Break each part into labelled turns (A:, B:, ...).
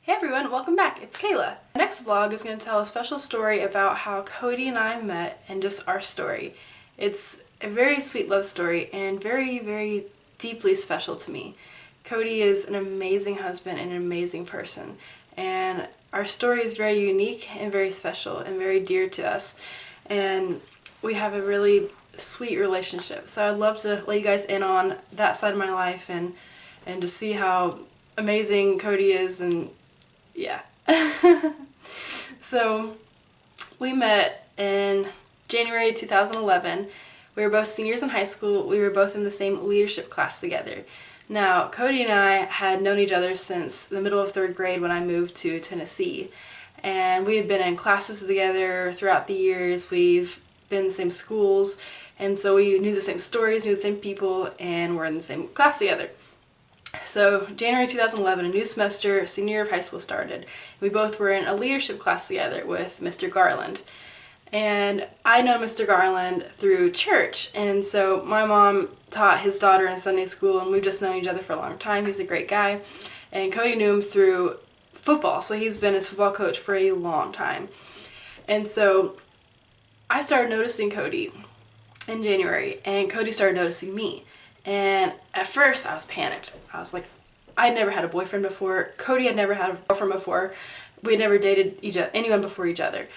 A: Hey everyone, welcome back. It's Kayla. The next vlog is going to tell a special story about how Cody and I met and just our story. It's a very sweet love story and very, very deeply special to me. Cody is an amazing husband and an amazing person, and our story is very unique and very special and very dear to us, and we have a really sweet relationship. So I'd love to let you guys in on that side of my life and to see how amazing Cody is, and yeah. So we met in January 2011. We were both seniors in high school. We were both in the same leadership class together. Now, Cody and I had known each other since the middle of 3rd grade when I moved to Tennessee. And we had been in classes together throughout the years. We've been in the same schools. And so we knew the same stories, knew the same people, and were in the same class together. So January 2011, a new semester, senior year of high school started. We both were in a leadership class together with Mr. Garland. And I know Mr. Garland through church, and so my mom taught his daughter in Sunday school, and we've just known each other for a long time. He's a great guy. And Cody knew him through football, so he's been his football coach for a long time. And so I started noticing Cody in January, and Cody started noticing me. And at first I was panicked. I was like, I'd never had a boyfriend before. Cody had never had a girlfriend before. We had never dated anyone before each other.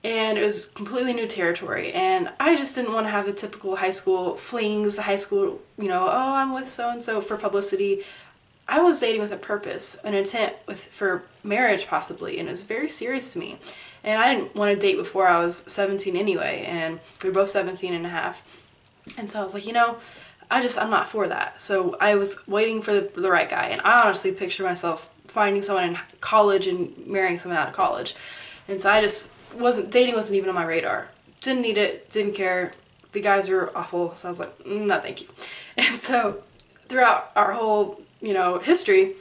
A: And it was completely new territory. And I just didn't want to have the typical high school flings, high school, oh, I'm with so-and-so for publicity. I was dating with a purpose, an intent for marriage possibly, and it was very serious to me. And I didn't want to date before I was 17 anyway, and we were both 17 and a half. And so I was like, I'm not for that. So I was waiting for the right guy, and I honestly picture myself finding someone in college and marrying someone out of college. And so dating wasn't even on my radar. Didn't need it, didn't care. The guys were awful, so I was like, no thank you. And so throughout our whole, history,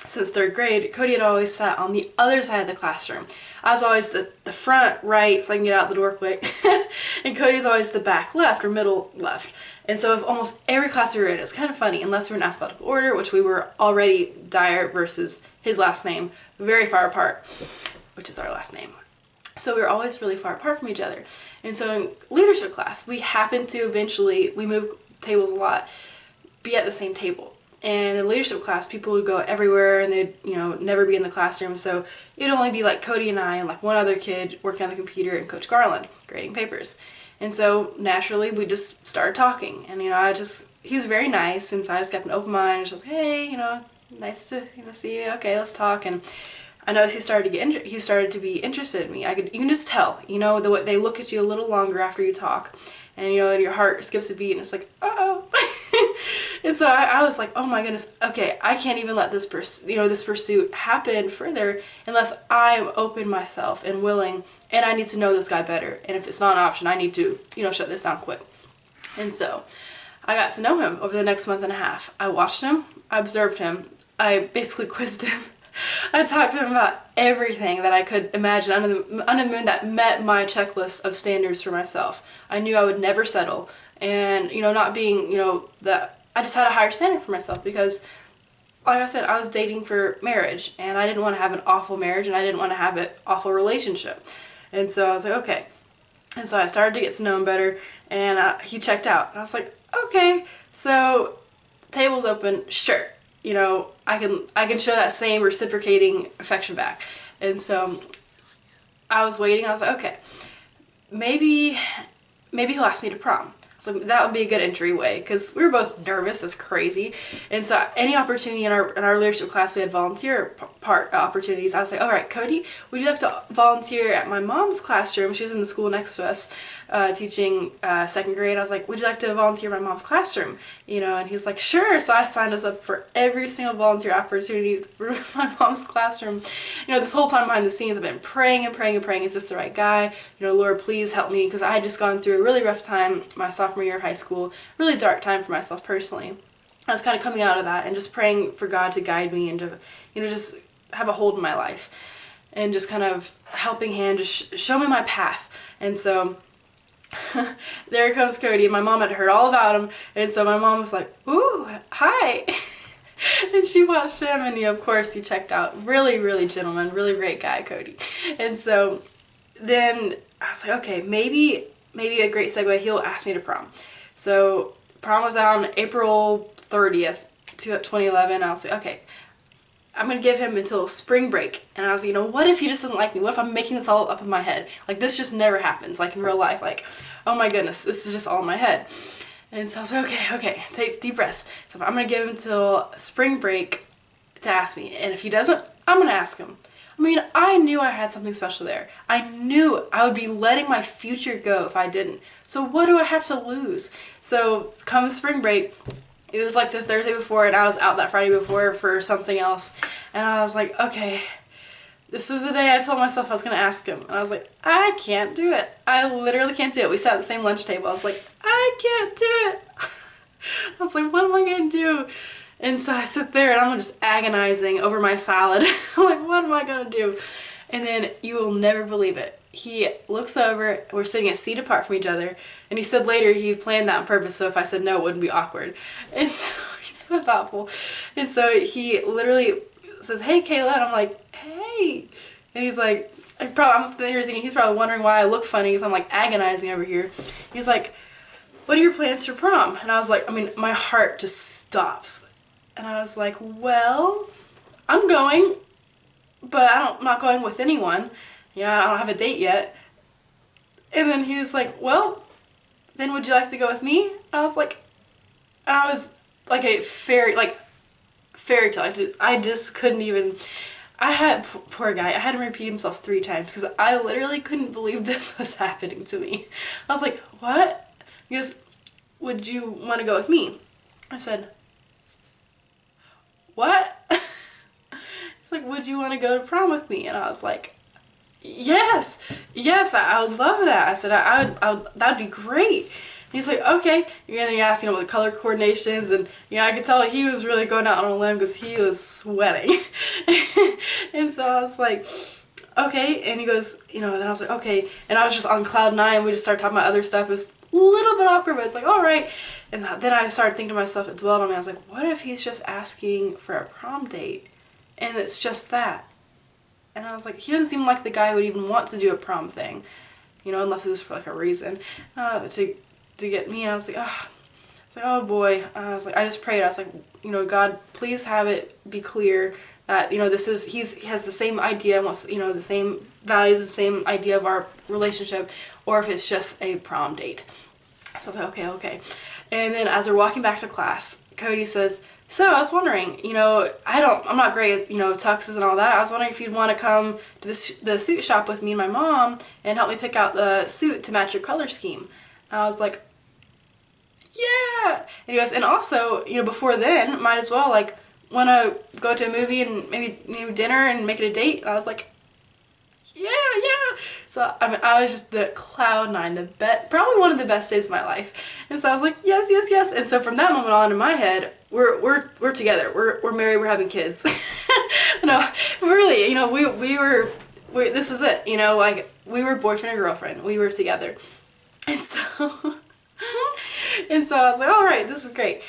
A: since 3rd grade, Cody had always sat on the other side of the classroom. I was always the front right, so I can get out the door quick. And Cody's always the back left or middle left. And so if almost every class we were in, it's kind of funny, unless we're in alphabetical order, which we were already, Dyer versus his last name, very far apart, which is our last name. So we were always really far apart from each other. And so in leadership class, we happened to eventually, we moved tables a lot, be at the same table. And in leadership class, people would go everywhere, and they'd, never be in the classroom. So it'd only be like Cody and I and like one other kid working on the computer, and Coach Garland grading papers. And so naturally, we just started talking. And, he was very nice, and so I just kept an open mind. And she was like, hey, nice to, see you. Okay, let's talk. And I noticed he started to be interested in me. You can just tell, the way they look at you a little longer after you talk. And, and your heart skips a beat, and it's like, uh-oh. And so I was like, oh my goodness, okay, I can't even let this pursuit happen further unless I'm open myself and willing, and I need to know this guy better. And if it's not an option, I need to, shut this down quick. And so I got to know him over the next month and a half. I watched him, I observed him, I basically quizzed him. I talked to him about everything that I could imagine under the moon that met my checklist of standards for myself. I knew I would never settle, and not being I just had a higher standard for myself because, like I said, I was dating for marriage, and I didn't want to have an awful marriage, and I didn't want to have an awful relationship. And so I was like, okay. And so I started to get to know him better, and he checked out. And I was like, okay, so table's open, sure. I can show that same reciprocating affection back. And so I was waiting. I was like, okay, maybe he'll ask me to prom. So that would be a good entryway, because we were both nervous as crazy. And so any opportunity in our leadership class, we had volunteer opportunities. I was like, all right, Cody, would you like to volunteer at my mom's classroom? She was in the school next to us, teaching 2nd grade. I was like, would you like to volunteer at my mom's classroom? And he's like, sure. So I signed us up for every single volunteer opportunity for my mom's classroom. This whole time behind the scenes, I've been praying and praying and praying. Is this the right guy? Lord, please help me, because I had just gone through a really rough time my sophomore year of high school, really dark time for myself personally. I was kind of coming out of that and just praying for God to guide me and to, just have a hold in my life, and just kind of helping hand, just show me my path. And so there comes Cody, and my mom had heard all about him, and so my mom was like, ooh, hi. And she watched him, and of course he checked out. Really, really gentleman, really great guy, Cody. And so then I was like, okay, maybe a great segue, he'll ask me to prom. So prom was on April 30th, 2011. I was like, okay, I'm gonna give him until spring break. And I was like, what if he just doesn't like me? What if I'm making this all up in my head? Like, this just never happens, like in real life. Like, oh my goodness, this is just all in my head. And so I was like, okay, take deep breaths. So I'm gonna give him until spring break to ask me. And if he doesn't, I'm gonna ask him. I mean, I knew I had something special there. I knew I would be letting my future go if I didn't. So what do I have to lose? So come spring break, it was like the Thursday before, and I was out that Friday before for something else. And I was like, okay, this is the day I told myself I was going to ask him. And I was like, I can't do it. I literally can't do it. We sat at the same lunch table. I was like, I can't do it. I was like, what am I going to do? And so I sit there and I'm just agonizing over my salad. I'm like, what am I going to do? And then you will never believe it. He looks over, we're sitting a seat apart from each other, and he said later he planned that on purpose so if I said no it wouldn't be awkward. And so he's so thoughtful. And so he literally says, hey Kayla, and I'm like, hey. And he's like, I'm sitting here thinking he's probably wondering why I look funny because I'm like agonizing over here. He's like, what are your plans for prom? And I was like, my heart just stops. And I was like, well, I'm going, but I'm not going with anyone. I don't have a date yet. And then he was like, well, then would you like to go with me? I was like like a fairy tale. I just couldn't even, poor guy, I had him repeat himself 3 times because I literally couldn't believe this was happening to me. I was like, what? He goes, would you want to go with me? I said, what? He's like, would you want to go to prom with me? And I was like, yes, I would love that. I said, I would, that'd be great. And he's like, okay. And then he asked, what the color coordinations, and I could tell he was really going out on a limb because he was sweating. And so I was like, okay. And he goes, then I was like, okay. And I was just on cloud 9. We just started talking about other stuff. It was a little bit awkward, but it's like, all right. And then I started thinking to myself, it dwelled on me. I was like, what if he's just asking for a prom date, and it's just that? And I was like, he doesn't seem like the guy who would even want to do a prom thing, unless it was for like a reason to get me. And I was like, oh boy. I was like, I just prayed. I was like, God, please have it be clear that he has the same idea, wants the same values, the same idea of our relationship, or if it's just a prom date. So I was like, okay. And then as we're walking back to class, Cody says, so I was wondering, I'm not great with, tuxes and all that. I was wondering if you'd want to come to the suit shop with me and my mom and help me pick out the suit to match your color scheme. And I was like, yeah. And he goes, and also, before then, might as well, want to go to a movie and maybe dinner and make it a date. And I was like, yeah. So I was just the cloud 9, probably one of the best days of my life. And so I was like, yes. And so from that moment on in my head, we're together. We're married. We're having kids. No, really, this was it. We were boyfriend and girlfriend. We were together. And so I was like, all right, this is great.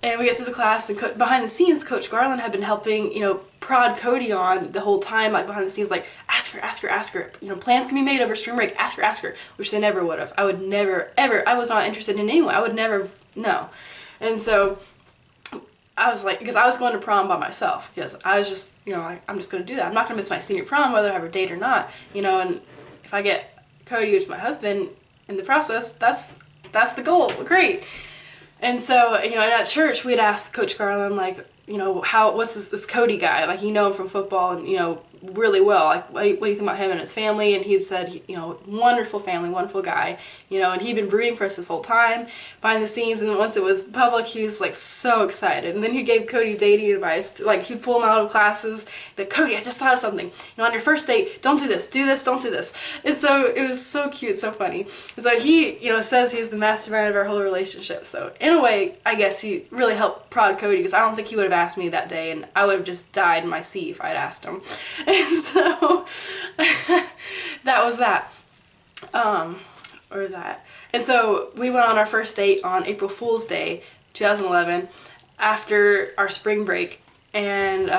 A: And we get to the class, and behind the scenes, Coach Garland had been helping, prod Cody on the whole time, behind the scenes, ask her. Plans can be made over spring break. Ask her, which they never would have. I would never, ever, I was not interested in anyone. I would never, no. And so I was like, because I was going to prom by myself, because I was just, I'm just going to do that. I'm not going to miss my senior prom, whether I have a date or not, and if I get Cody, which is my husband, in the process, that's the goal. Great. And so, at church, we'd ask Coach Garland, what's this Cody guy? You know him from football and, really well. What do you think about him and his family? And he'd said, wonderful family, wonderful guy, and he'd been rooting for us this whole time behind the scenes. And once it was public, he was so excited. And then he gave Cody dating advice. He'd pull him out of classes. But Cody, I just thought of something. On your first date, don't do this, don't do this. And so it was so cute, so funny. And so he, says he's the mastermind of our whole relationship. So in a way, I guess he really helped prod Cody, because I don't think he would have asked me that day, and I would have just died in my seat if I'd asked him. And so that was that. And so we went on our first date on April Fool's Day, 2011. after our spring break, and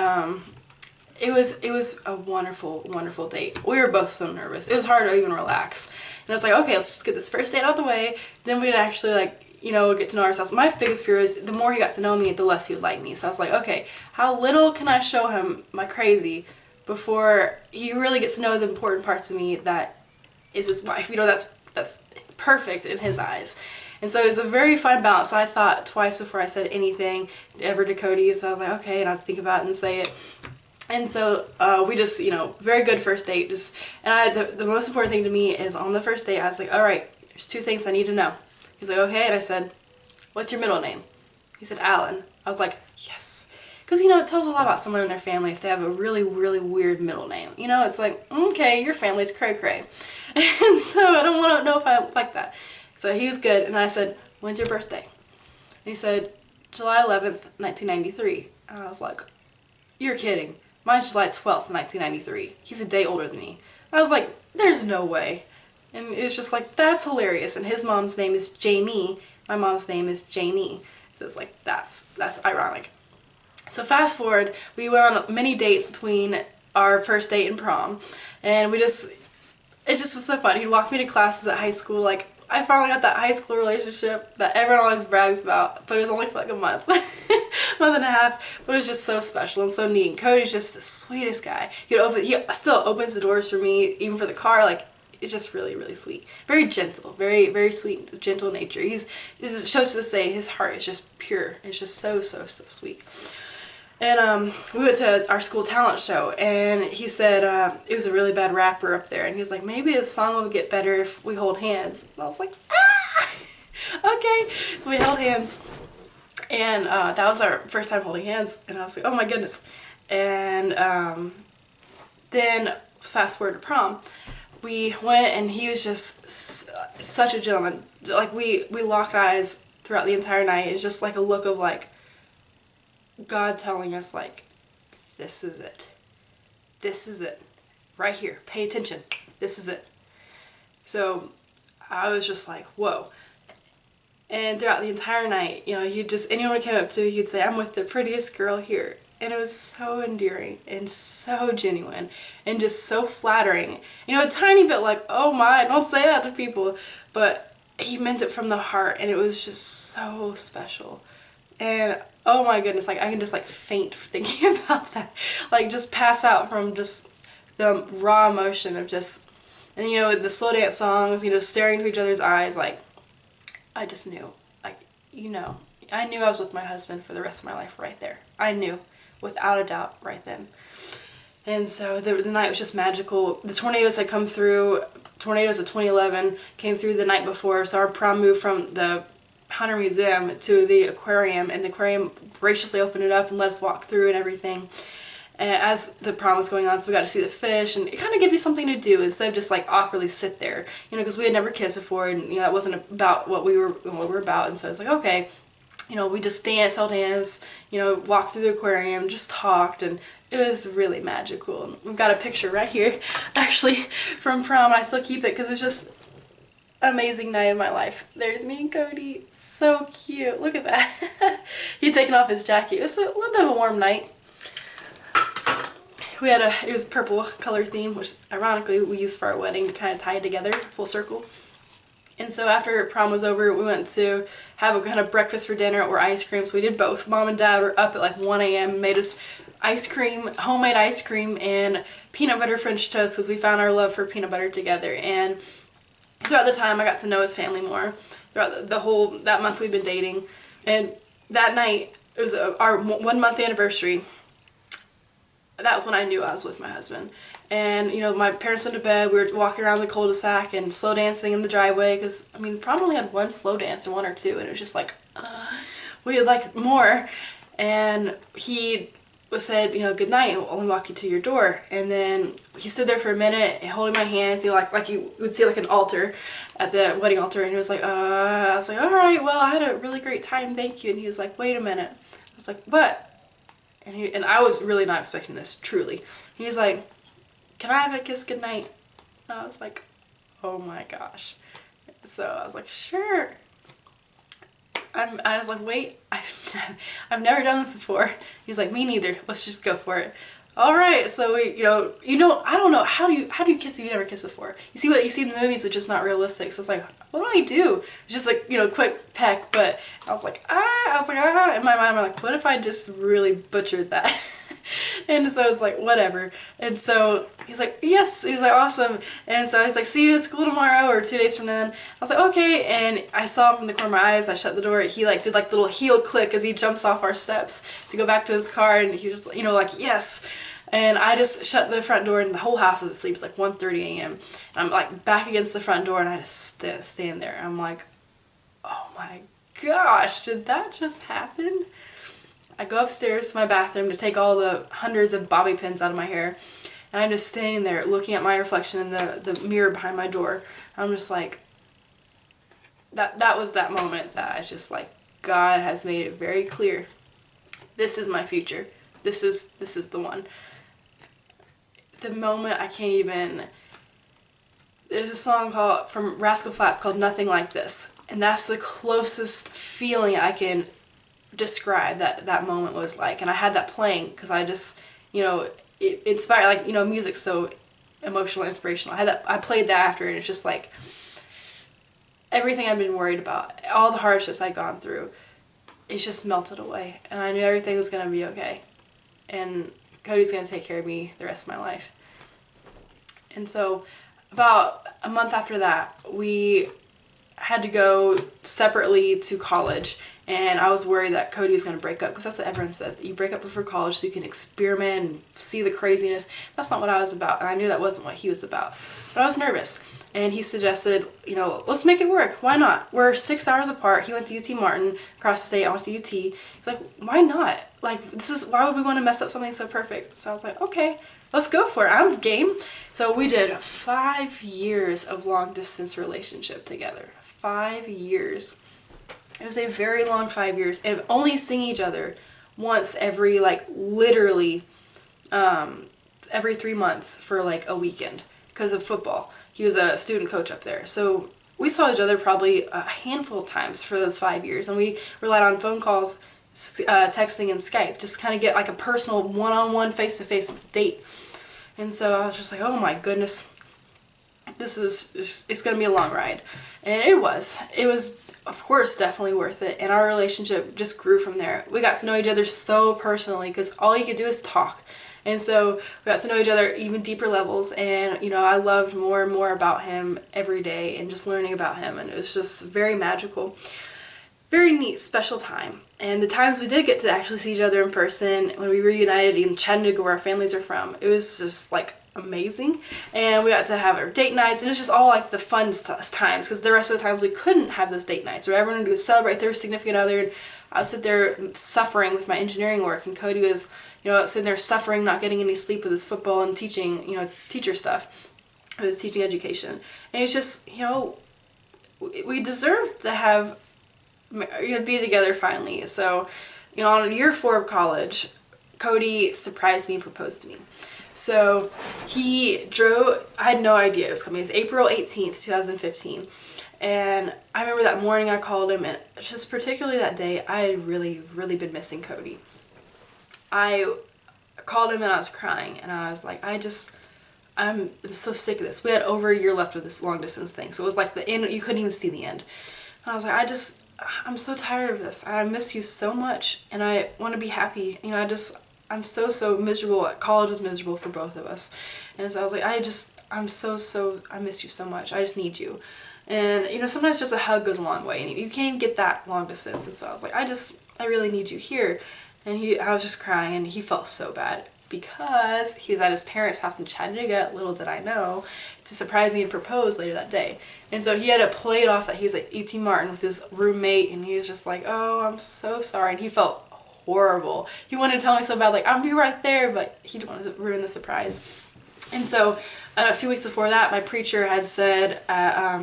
A: it was a wonderful, wonderful date. We were both so nervous. It was hard to even relax. And I was like, okay, let's just get this first date out of the way. Then we'd actually, like, you know, get to know ourselves. My biggest fear is the more he got to know me, the less he would like me. So I was like, okay, how little can I show him my crazy before he really gets to know the important parts of me that is his wife. You know, that's perfect in his eyes. And so it was a very fine balance. So I thought twice before I said anything ever to Cody. So I was like, okay, and I'd think about it and say it. And so we just, you know, very good first date. And the most important thing to me is on the first date, I was like, all right, there's 2 things I need to know. He's like, okay. And I said, what's your middle name? He said, Alan. I was like, yes. Because, you know, it tells a lot about someone in their family if they have a really, really weird middle name. You know, it's like, okay, your family's cray-cray. And so I don't want to know if I like that. So he was good. And I said, when's your birthday? And he said, July 11th, 1993. And I was like, you're kidding. Mine's July 12th, 1993. He's a day older than me. I was like, there's no way. And it was just like, that's hilarious. And his mom's name is Jamie. My mom's name is Jamie. So it's like, that's ironic. So fast forward, we went on many dates between our first date and prom. And it just was so fun. He'd walk me to classes at high school. Like, I finally got that high school relationship that everyone always brags about, but it was only for like a month, month and a half, but it was just so special and so neat. And Cody's just the sweetest guy. He still opens the doors for me, even for the car. Like, it's just really, really sweet. Very gentle, very, very sweet, gentle nature. It shows to say his heart is just pure. It's just so, so, so sweet. And we went to our school talent show, and he said it was a really bad rapper up there, and he was like, maybe the song will get better if we hold hands. And I was like, ah! Okay. So we held hands, and that was our first time holding hands, and I was like, oh my goodness. And then fast forward to prom, we went, and he was just such a gentleman. Like, we locked eyes throughout the entire night. It's just like a look of like God telling us, like, this is it. This is it. Right here. Pay attention. This is it. So I was just like, whoa. And throughout the entire night, you know, anyone who came up to me, he'd say, I'm with the prettiest girl here. And it was so endearing and so genuine and just so flattering. You know, a tiny bit like, oh my, don't say that to people. But he meant it from the heart, and it was just so special. And oh my goodness, like, I can just like faint thinking about that. Like, just pass out from just the raw emotion of just, and you know, the slow dance songs, you know, staring into each other's eyes. Like, I just knew, like, you know, I knew I was with my husband for the rest of my life right there. I knew, without a doubt, right then. And so the night was just magical. The tornadoes had come through, tornadoes of 2011 came through the night before, so our prom moved from the Hunter Museum to the aquarium, and the aquarium graciously opened it up and let us walk through and everything. And as the prom was going on, so we got to see the fish, and it kind of gave you something to do instead of just like awkwardly sit there, you know, because we had never kissed before, and you know, that wasn't about what we were about. And so I was like, okay, you know, we just danced, held hands, you know, walked through the aquarium, just talked, and it was really magical. And we've got a picture right here, actually, from prom. I still keep it because it's just amazing night of my life. There's me and Cody. So cute. Look at that. He'd taken off his jacket. It was a little bit of a warm night. It was purple color theme, which ironically we used for our wedding to kind of tie it together, full circle. And so after prom was over, we went to have a kind of breakfast for dinner or ice cream. So we did both. Mom and Dad were up at like 1 a.m. made us ice cream, homemade ice cream, and peanut butter French toast because we found our love for peanut butter together. And throughout the time, I got to know his family more. Throughout that month we've been dating. And that night, it was our 1 month anniversary. That was when I knew I was with my husband. And, you know, my parents went to bed. We were walking around the cul-de-sac and slow dancing in the driveway. Because, I mean, probably had one slow dance and 1 or 2. And it was just like, we would like more. And he said, you know, good night, I'll only walk you to your door. And then he stood there for a minute holding my hands, you know, like you would see like an altar at the wedding altar, and he was like, I was like, all right, well, I had a really great time, thank you. And he was like, wait a minute. I was like, what? And I was really not expecting this, truly. He was like, can I have a kiss goodnight? And I was like, oh my gosh. So I was like, sure. I was like, wait, I've I've never done this before. He's like, me neither. Let's just go for it. All right, so we, I don't know, how do you kiss if you've never kissed before? You see what you see in the movies, which is not realistic. So it's like, what do I do? It's just like, quick peck, but I was like, in my mind, I'm like, what if I just really butchered that? And so it's like, whatever. And so he's like, yes. He was like, awesome. And so he's like, see you at school tomorrow or 2 days from then. I was like, okay. And I saw him from the corner of my eyes. I shut the door. He like did like little heel click as he jumps off our steps to go back to his car. And he just, like, yes. And I just shut the front door and the whole house is asleep. It's like 1:30 a.m. And I'm like back against the front door and I just stand there. I'm like, oh my gosh, did that just happen? I go upstairs to my bathroom to take all the hundreds of bobby pins out of my hair. And I'm just standing there looking at my reflection in the mirror behind my door. I'm just like, that was that moment that I was just like, God has made it very clear. This is my future. This is the one. The moment I can't even... There's a song from Rascal Flatts called Nothing Like This. And that's the closest feeling I can describe that moment was like. And I had that playing because I just, it inspired, like, music's so emotional, inspirational. I played that after and it's just like everything I've been worried about, all the hardships I'd gone through, it's just melted away. And I knew everything was going to be okay. And Cody's going to take care of me the rest of my life. And so about a month after that, we had to go separately to college, and I was worried that Cody was going to break up, because that's what everyone says, that you break up before college so you can experiment and see the craziness. That's not what I was about, and I knew that wasn't what he was about. But I was nervous, and he suggested, let's make it work. Why not? We're 6 hours apart. He went to UT Martin, across the state. I went to UT. He's like, why not? Like, why would we want to mess up something so perfect? So I was like, okay, let's go for it. I'm game. So we did 5 years of long distance relationship together. 5 years. It was a very long 5 years, and only seeing each other once every, literally, every 3 months for, a weekend because of football. He was a student coach up there. So we saw each other probably a handful of times for those 5 years, and we relied on phone calls, texting, and Skype just to kind of get, a personal one-on-one, face-to-face date. And so I was just like, oh my goodness, it's going to be a long ride. And it was, of course, definitely worth it. And our relationship just grew from there. We got to know each other so personally because all you could do is talk. And so we got to know each other even deeper levels. And, I loved more and more about him every day and just learning about him. And it was just very magical. Very neat, special time. And the times we did get to actually see each other in person, when we reunited in Chattanooga, where our families are from, it was just, amazing. And we got to have our date nights, and it was just all, the fun times, because the rest of the times we couldn't have those date nights, where everyone would celebrate their significant other, and I would sit there suffering with my engineering work, and Cody was, sitting there suffering, not getting any sleep with his football and teaching, teacher stuff. He was teaching education. And it's just, we deserve to have be together finally. So, on year 4 of college, Cody surprised me and proposed to me. So he drove, I had no idea it was coming. It was April 18th, 2015. And I remember that morning I called him, and just particularly that day, I had really, really been missing Cody. I called him and I was crying, and I was like, I'm so sick of this. We had over a year left with this long distance thing. So it was like the end, you couldn't even see the end. And I was like, I'm so tired of this. I miss you so much, and I want to be happy. I'm so miserable. College was miserable for both of us. And so I was like, I miss you so much. I just need you. And, sometimes just a hug goes a long way, and you can't even get that long distance. And so I was like, I really need you here. And I was just crying, and he felt so bad because he was at his parents' house in Chattanooga, little did I know, to surprise me and propose later that day. And so he had to play it off that he's at UT Martin with his roommate, and he was just like, oh, I'm so sorry. And he felt horrible. He wanted to tell me so bad, I'll be right there, but he didn't want to ruin the surprise. And so a few weeks before that, my preacher had said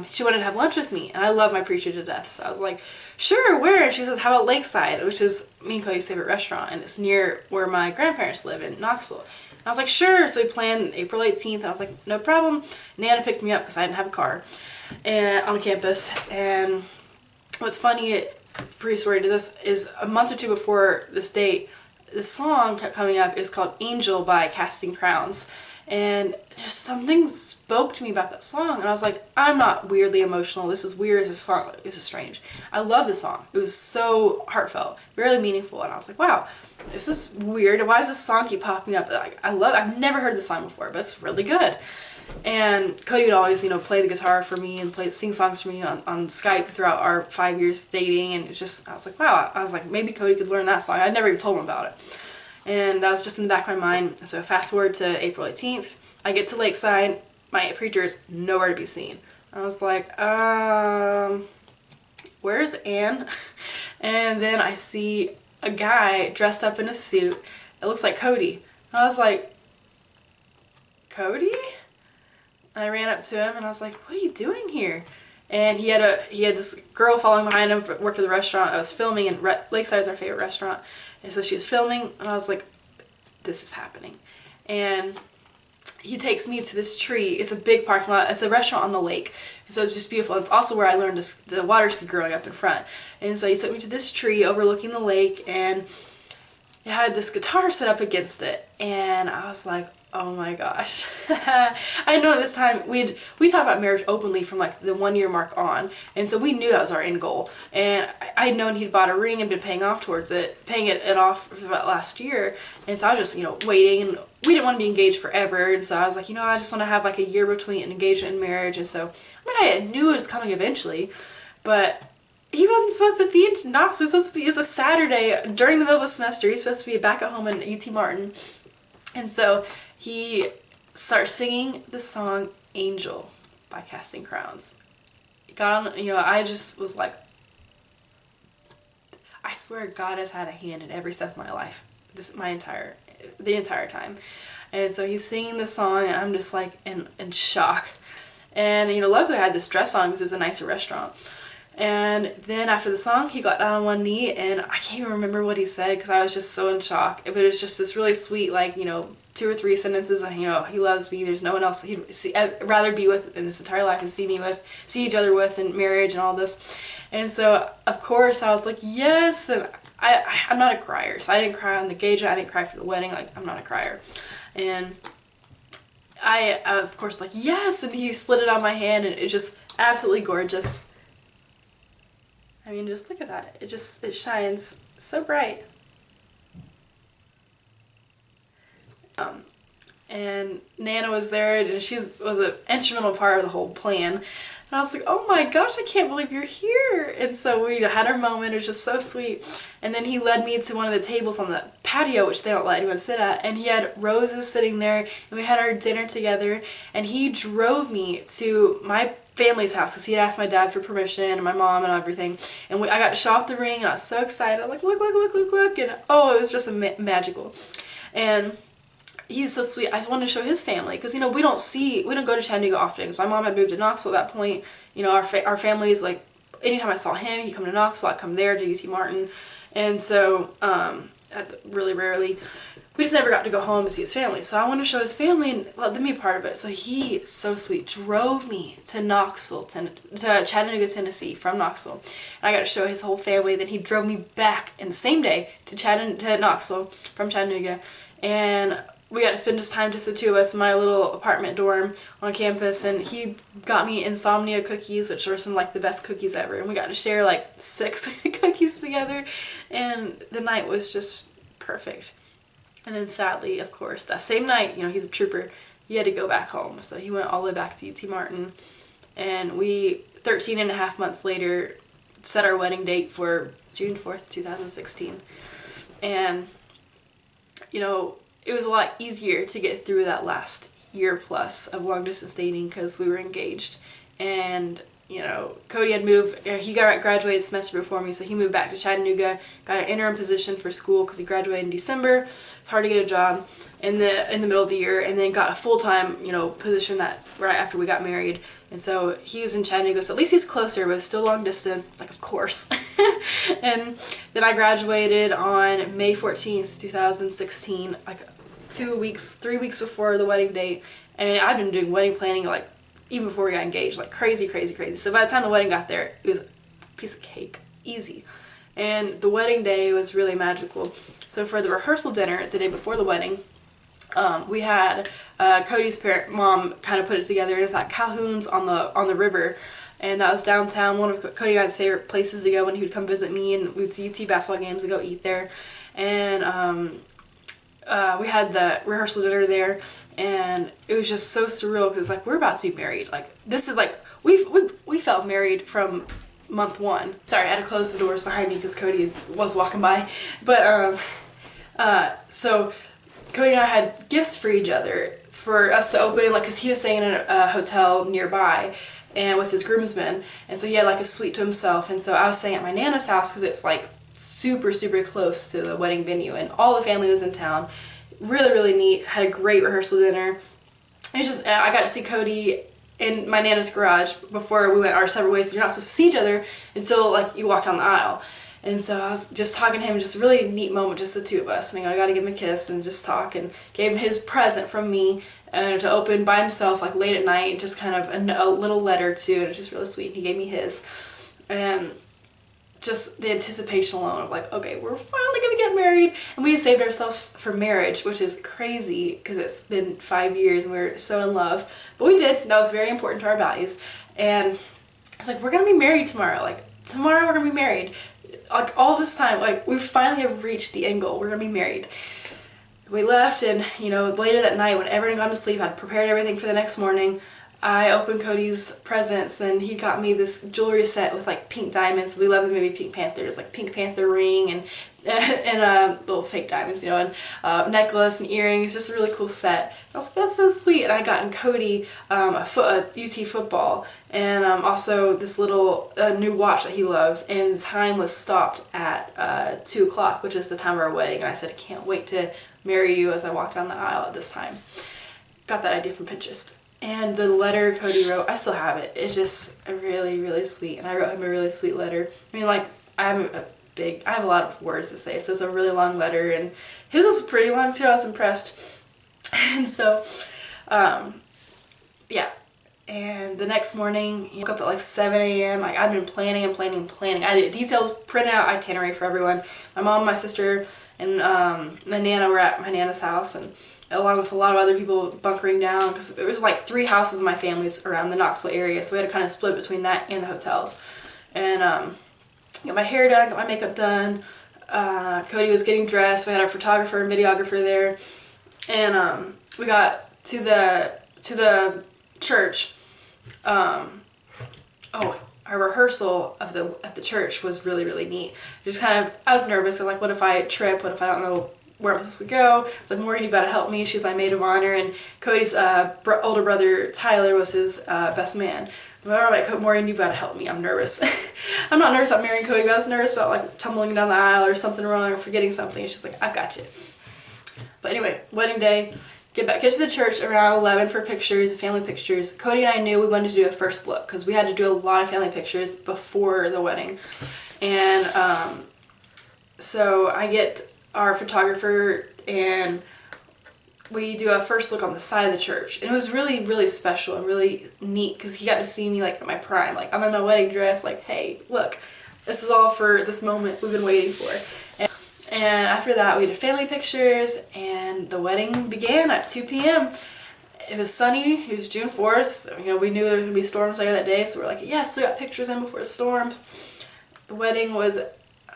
A: she wanted to have lunch with me, and I love my preacher to death. So I was like, sure, where? And she says, how about Lakeside, which is me and Cody's favorite restaurant, and it's near where my grandparents live in Knoxville. And I was like, sure. So we planned April 18th, and I was like, no problem. Nana picked me up because I didn't have a car and on campus. And what's funny, brief story to this is a month or two before this date, this song kept coming up. It was called Angel by Casting Crowns. And just something spoke to me about that song. And I was like, I'm not weirdly emotional. This is weird. This song, this is strange. I love this song. It was so heartfelt, really meaningful. And I was like, wow, this is weird. Why does this song keep popping up? Like, I've never heard this song before, but it's really good. And Cody would always, play the guitar for me and sing songs for me on Skype throughout our 5 years dating. And it's just, I was like, wow. I was like, maybe Cody could learn that song. I never even told him about it. And that was just in the back of my mind. So fast forward to April 18th. I get to Lakeside. My preacher is nowhere to be seen. I was like, where's Ann? And then I see a guy dressed up in a suit. It looks like Cody. And I was like, Cody? And I ran up to him and I was like, what are you doing here? And he had this girl following behind him, worked at the restaurant. I was filming, and Lakeside is our favorite restaurant. And so she was filming, and I was like, this is happening. And he takes me to this tree. It's a big parking lot. It's a restaurant on the lake. And so it's just beautiful. It's also where I learned the water ski growing up in front. And so he took me to this tree overlooking the lake, and it had this guitar set up against it. And I was like, oh my gosh. I know at this time we talked about marriage openly from like the 1 year mark on, and so we knew that was our end goal. And I had known he'd bought a ring and been paying it off for about last year. And so I was just waiting, and we didn't want to be engaged forever. And so I was like, I just want to have like a year between an engagement and marriage. And so I knew it was coming eventually, but he wasn't supposed to be in Knoxville. It was a Saturday during the middle of the semester. He's supposed to be back at home in UT Martin. And so he starts singing the song Angel by Casting Crowns. Got on, I just was like, I swear God has had a hand in every step of my life, the entire time. And so he's singing the song, and I'm just like in shock. And luckily I had this dress on because it's a nicer restaurant. And then after the song, he got down on one knee, and I can't even remember what he said because I was just so in shock. But it was just this really sweet, 2 or 3 sentences of, he loves me, there's no one else I'd rather be with in this entire life and see each other with in marriage and all this. And so, of course, I was like, yes, and I'm not a crier, so I didn't cry on the engagement, I didn't cry for the wedding, I'm not a crier. And I, of course, yes, and he slid it on my hand, and it's just absolutely gorgeous. I mean, just look at that. It shines so bright. And Nana was there, and she was an instrumental part of the whole plan. And I was like, oh my gosh, I can't believe you're here. And so we had our moment. It was just so sweet. And then he led me to one of the tables on the patio, which they don't let anyone sit at. And he had roses sitting there, and we had our dinner together. And he drove me to my family's house because he had asked my dad for permission and my mom and everything. And I got to show off the ring, and I was so excited. I'm like, look, look, look, look, look. And oh, it was just magical. And he's so sweet. I just wanted to show his family because, we don't go to Chattanooga often because my mom had moved to Knoxville at that point. Our families, anytime I saw him, he'd come to Knoxville, I'd come there to UT Martin. And so, really rarely, we just never got to go home to see his family. So I wanted to show his family and let them be a part of it. So he, so sweet, drove me to Knoxville, to Chattanooga, Tennessee from Knoxville. And I got to show his whole family. Then he drove me back in the same day to Knoxville from Chattanooga. And we got to spend just time, just the two of us, in my little apartment dorm on campus, and he got me insomnia cookies, which are some the best cookies ever, and we got to share 6 cookies together, and the night was just perfect. And then sadly, of course, that same night, he's a trooper, he had to go back home, so he went all the way back to UT Martin, and we, 13 and a half months later, set our wedding date for June 4th, 2016, and, it was a lot easier to get through that last year plus of long distance dating because we were engaged. And, Cody had moved, he graduated a semester before me, so he moved back to Chattanooga, got an interim position for school because he graduated in December. It's hard to get a job in the middle of the year, and then got a full-time, position that right after we got married. And so he was in Chattanooga, so at least he's closer, but still long distance. It's of course. And then I graduated on May 14th, 2016, 3 weeks before the wedding date. I mean, I've been doing wedding planning even before we got engaged, crazy, crazy, crazy. So by the time the wedding got there, it was a piece of cake, easy. And the wedding day was really magical. So for the rehearsal dinner the day before the wedding, we had Cody's mom kind of put it together. It's at Calhoun's on the river, and that was downtown. One of Cody and I's favorite places to go when he would come visit me, and we'd see UT basketball games and go eat there. And we had the rehearsal dinner there, and it was just so surreal because it's like we're about to be married. Like this is like we felt married from month one. Sorry, I had to close the doors behind me because Cody was walking by. But so Cody and I had gifts for each other for us to open, like, because he was staying in a hotel nearby and with his groomsmen, and so he had like a suite to himself. And so I was staying at my Nana's house because it's like super close to the wedding venue, and all the family was in town. Really neat. Had a great rehearsal dinner. It was just, I got to see Cody in my Nana's garage before we went our separate ways. So you're not supposed to see each other until like you walk down the aisle. And so I was just talking to him, just a really neat moment, just the two of us. And I got to give him a kiss and just talk, and gave him his present from me to open by himself, like late at night, just kind of a little letter too. And it was just really sweet. And he gave me his. And just the anticipation alone of like, okay, we're finally gonna get married, and we had saved ourselves for marriage, which is crazy because it's been 5 years and we're so in love, but we did. That was very important to our values. And it's like, we're gonna be married tomorrow. Like tomorrow we're gonna be married. Like all this time, like we finally have reached the end goal. We're gonna be married. We left, and you know, later that night when everyone got to sleep, I'd prepared everything for the next morning. I opened Cody's presents, and he got me this jewelry set with like pink diamonds. We love the movie Pink Panther. There's like Pink Panther ring and little fake diamonds, you know, and necklace and earrings. Just a really cool set. I was like, that's so sweet. And I got in Cody a UT football, and also this little new watch that he loves. And the time was stopped at 2 o'clock, which is the time of our wedding. And I said, I can't wait to marry you as I walk down the aisle at this time. Got that idea from Pinterest. And the letter Cody wrote, I still have it. It's just really sweet. And I wrote him a really sweet letter. I mean, like, I have a lot of words to say, so it's a really long letter, and his was pretty long too. I was impressed. And so, yeah. And the next morning, I woke up at like 7 a.m. Like, I'd been planning. I did details, printed out itinerary for everyone. My mom, my sister, and my Nana were at my Nana's house, and along with a lot of other people bunkering down, because there was like 3 houses in my family's around the Knoxville area, so we had to kind of split between that and the hotels. And got my hair done, got my makeup done. Cody was getting dressed. We had our photographer and videographer there, and we got to the church. Our rehearsal at the church was really neat. Just kind of, I was nervous. I'm like, what if I trip? What if I don't know where I'm supposed to go? I was like, Morgan, you gotta help me. She's my maid of honor, and Cody's older brother Tyler was his best man. I'm like, Morgan, you gotta help me. I'm nervous. I'm not nervous about marrying Cody, but I was nervous about like tumbling down the aisle or something wrong or forgetting something. It's just like, I've got you. But anyway, wedding day. Get to the church around 11 for pictures, family pictures. Cody and I knew we wanted to do a first look because we had to do a lot of family pictures before the wedding. And so I get our photographer, and we do a first look on the side of the church. And it was really special and really neat because he got to see me like at my prime. Like, I'm in my wedding dress, like, hey, look, this is all for this moment we've been waiting for. And after that, we did family pictures, and the wedding began at 2 p.m. It was sunny. It was June 4th. So, you know, we knew there was going to be storms later that day, so we're like, yes, we got pictures in before the storms. The wedding was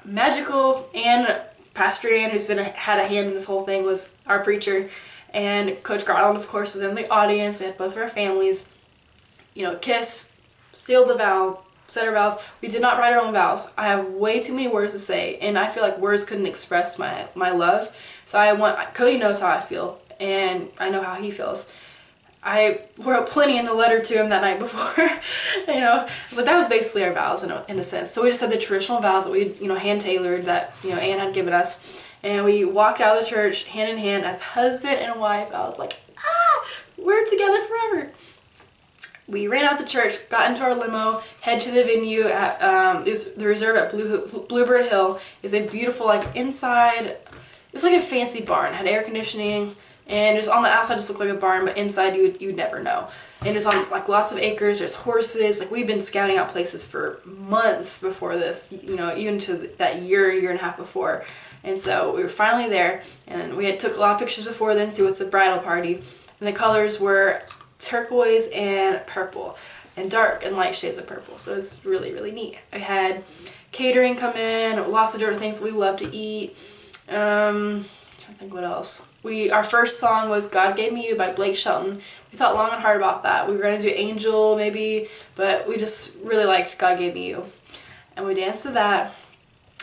A: magical, and Pastor Ann, who's had a hand in this whole thing, was our preacher. And Coach Garland, of course, was in the audience. We had both of our families, you know, kiss, seal the vow, said our vows. We did not write our own vows. I have way too many words to say, and I feel like words couldn't express my love. So Cody knows how I feel, and I know how he feels. I wrote plenty in the letter to him that night before. You know, I was like, that was basically our vows in a sense. So we just had the traditional vows that we, you know, hand tailored that, you know, Ann had given us. And we walked out of the church hand in hand as husband and wife. I was like, we're together forever. We ran out the church, got into our limo, head to the venue at the reserve at Bluebird Hill. Is a beautiful, like, inside, it's like a fancy barn. It had air conditioning, and just on the outside just looked like a barn, but inside you'd never know. And it's on like lots of acres, there's horses, like we've been scouting out places for months before this, you know, even to that year and a half before. And so we were finally there, and we had took a lot of pictures before then too with the bridal party, and the colors were turquoise and purple, and dark and light shades of purple, so it's really, really neat. I had catering come in, lots of different things we love to eat. I'm trying to think what else. Our first song was God Gave Me You by Blake Shelton. We thought long and hard about that. We were going to do Angel maybe, but we just really liked God Gave Me You. And we danced to that,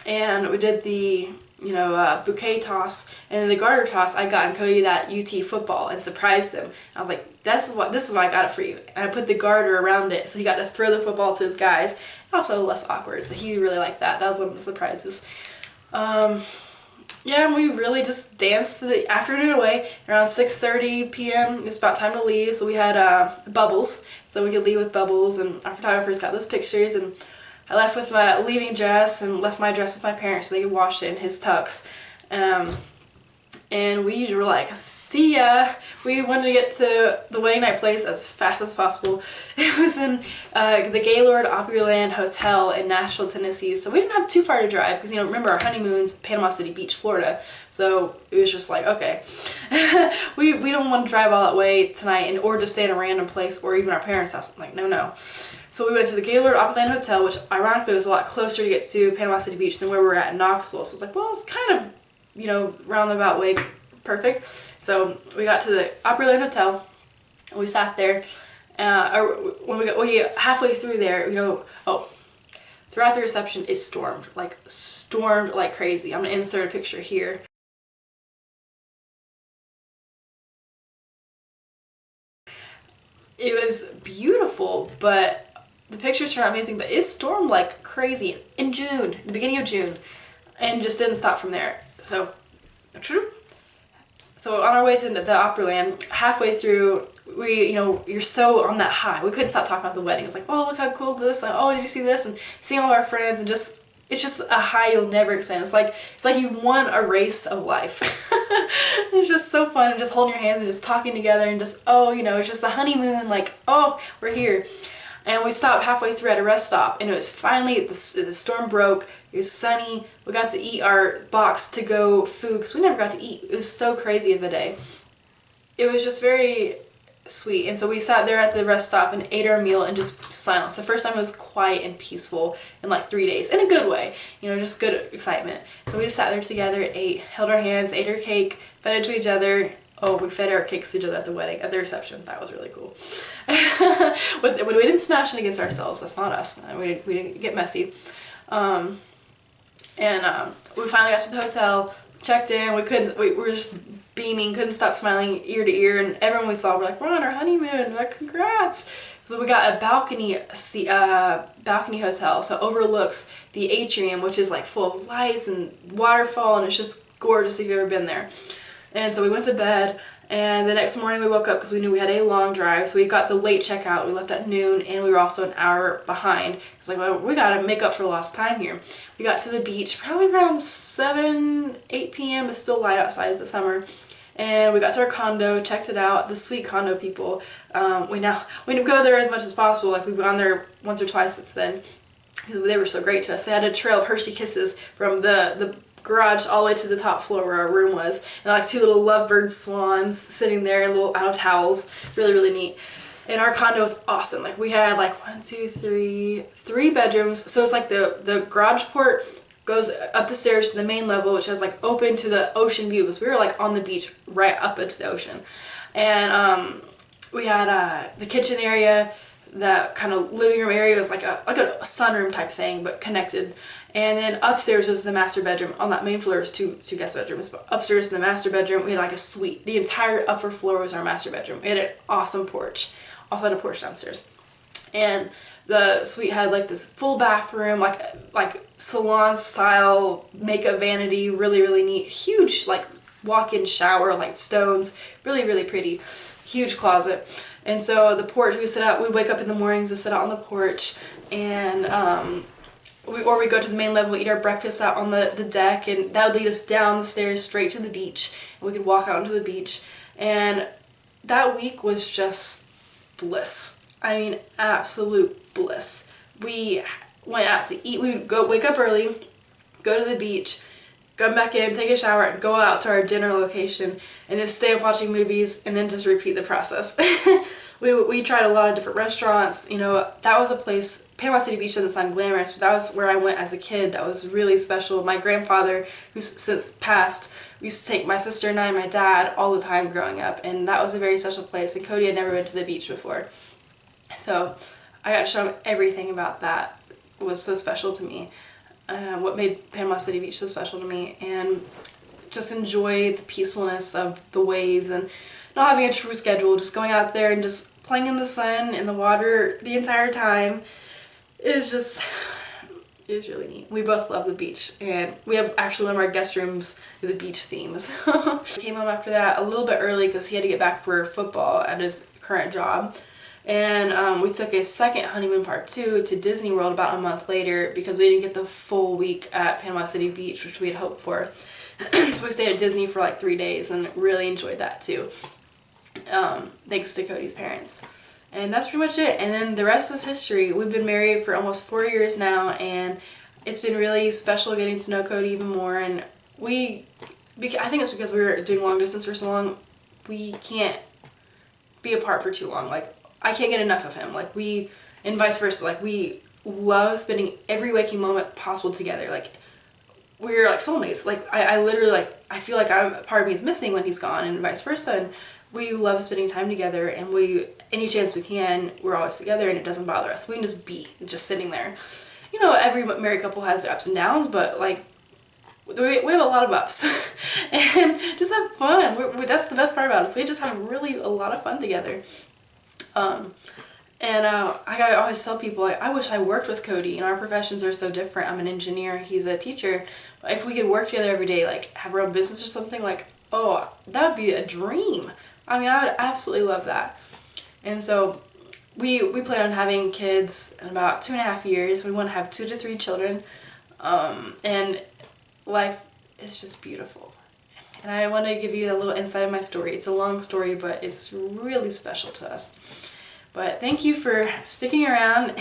A: and we did the bouquet toss, and the garter toss. I got Cody that UT football and surprised him. I was like, this is why I got it for you. And I put the garter around it, so he got to throw the football to his guys. Also less awkward, so he really liked that. That was one of the surprises. Yeah, and we really just danced the afternoon away. Around 6:30 p.m. It's about time to leave, so we had bubbles, so we could leave with bubbles, and our photographers got those pictures, and I left with my leaving dress and left my dress with my parents so they could wash it in his tux. And we were like, see ya! We wanted to get to the wedding night place as fast as possible. It was in the Gaylord Opryland Hotel in Nashville, Tennessee, so we didn't have too far to drive because, remember our honeymoon's Panama City Beach, Florida, so it was just like, okay. we don't want to drive all that way tonight or just stay in a random place or even our parents' house. Like, no. So we went to the Gaylord Opryland Hotel, which ironically was a lot closer to get to Panama City Beach than where we were at in Knoxville, so it's like, well, it's kind of roundabout way perfect. So we got to the Opryland Hotel, and we sat there, when we halfway through there, throughout the reception it stormed like crazy. I'm gonna insert a picture here. It was beautiful, but the pictures turned out amazing, but it stormed like crazy in June, the beginning of June, and just didn't stop from there. So on our way to the Opryland, halfway through, you're so on that high. We couldn't stop talking about the wedding. It's like, oh, look how cool this, and oh, did you see this? And seeing all of our friends, and it's just a high you'll never experience. It's like you've won a race of life. It's just so fun, and just holding your hands and just talking together, and just, it's just the honeymoon, like, oh, we're here. And we stopped halfway through at a rest stop, and it was finally, the storm broke, it was sunny, we got to eat our box to-go food, because we never got to eat. It was so crazy of a day. It was just very sweet, and so we sat there at the rest stop and ate our meal in just silence. The first time it was quiet and peaceful in like 3 days, in a good way, just good excitement. So we just sat there together, ate, held our hands, ate our cake, fed it to each other. Oh, we fed our cakes to each other at the wedding, at the reception. That was really cool. We didn't smash it against ourselves. That's not us. We didn't get messy. We finally got to the hotel, checked in. We were just beaming, couldn't stop smiling ear to ear, and everyone we saw were like, we're on our honeymoon. We're like, congrats. So we got a balcony hotel, so it overlooks the atrium, which is like full of lights and waterfall, and it's just gorgeous if you've ever been there. And so we went to bed, and the next morning we woke up because we knew we had a long drive, so we got the late checkout. We left at noon, and we were also an hour behind. It's like, well, we gotta make up for lost time here. We got to the beach probably around 7, 8 p.m. It's still light outside, it's the summer. And we got to our condo, checked it out. The sweet condo people. We go there as much as possible. Like, we've gone there once or twice since then because they were so great to us. They had a trail of Hershey Kisses from the garage all the way to the top floor where our room was, and like 2 little lovebird swans sitting there in little out of towels. Really, really neat. And our condo was awesome. Like, we had like 3 bedrooms. So it's like the garage port goes up the stairs to the main level, which has like open to the ocean view, because we were like on the beach right up into the ocean. And we had the kitchen area, that kind of living room area was like a sunroom type thing, but connected. And then upstairs was the master bedroom. On that main floor was two guest bedrooms, but upstairs in the master bedroom we had like a suite. The entire upper floor was our master bedroom. We had an awesome porch. Also had a porch downstairs. And the suite had like this full bathroom, like salon style makeup vanity, really, really neat. Huge like walk-in shower, like stones, really, really pretty. Huge closet. And so the porch, we'd wake up in the mornings and sit out on the porch, and we'd go to the main level, eat our breakfast out on the deck, and that would lead us down the stairs straight to the beach, and we could walk out onto the beach. And that week was just bliss. I mean, absolute bliss. We went out to eat. We would go wake up early, go to the beach, come back in, take a shower, and go out to our dinner location, and then stay up watching movies, and then just repeat the process. We tried a lot of different restaurants. You know, that was a place, Panama City Beach doesn't sound glamorous, but that was where I went as a kid. That was really special. My grandfather, who's since passed, used to take my sister and I and my dad all the time growing up, and that was a very special place, and Cody had never been to the beach before. So I got to show him everything about that was so special to me. What made Panama City Beach so special to me, and just enjoy the peacefulness of the waves and not having a true schedule, just going out there and just playing in the sun, in the water the entire time is really neat. We both love the beach, and we have actually one of our guest rooms is a beach theme. So we came home after that a little bit early because he had to get back for football at his current job. And we took a second honeymoon part 2 to Disney World about a month later because we didn't get the full week at Panama City Beach, which we had hoped for. So we stayed at Disney for like 3 days and really enjoyed that too. Thanks to Cody's parents. And that's pretty much it. And then the rest is history. We've been married for almost 4 years now, and it's been really special getting to know Cody even more. And I think it's because we were doing long distance for so long, we can't be apart for too long. Like, I can't get enough of him. Like, and vice versa. Like, we love spending every waking moment possible together. Like, we're like soulmates. Like, I literally, like, I feel like part of me is missing when he's gone, and vice versa. And we love spending time together, and any chance we can, we're always together, and it doesn't bother us. We can just be just sitting there. You know, every married couple has their ups and downs, but like, we have a lot of ups. And just have fun. That's the best part about us. We just have a lot of fun together. I always tell people, like, I wish I worked with Cody. You know, our professions are so different. I'm an engineer, he's a teacher. If we could work together every day, like have our own business or something, like, oh, that would be a dream. I mean, I would absolutely love that. And so we plan on having kids in about 2.5 years. We want to have 2 to 3 children. And life is just beautiful. And I want to give you a little insight of my story. It's a long story, but it's really special to us. But thank you for sticking around.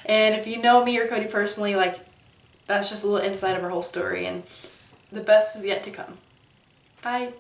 A: And if you know me or Cody personally, like, that's just a little insight of our whole story, and the best is yet to come. Bye.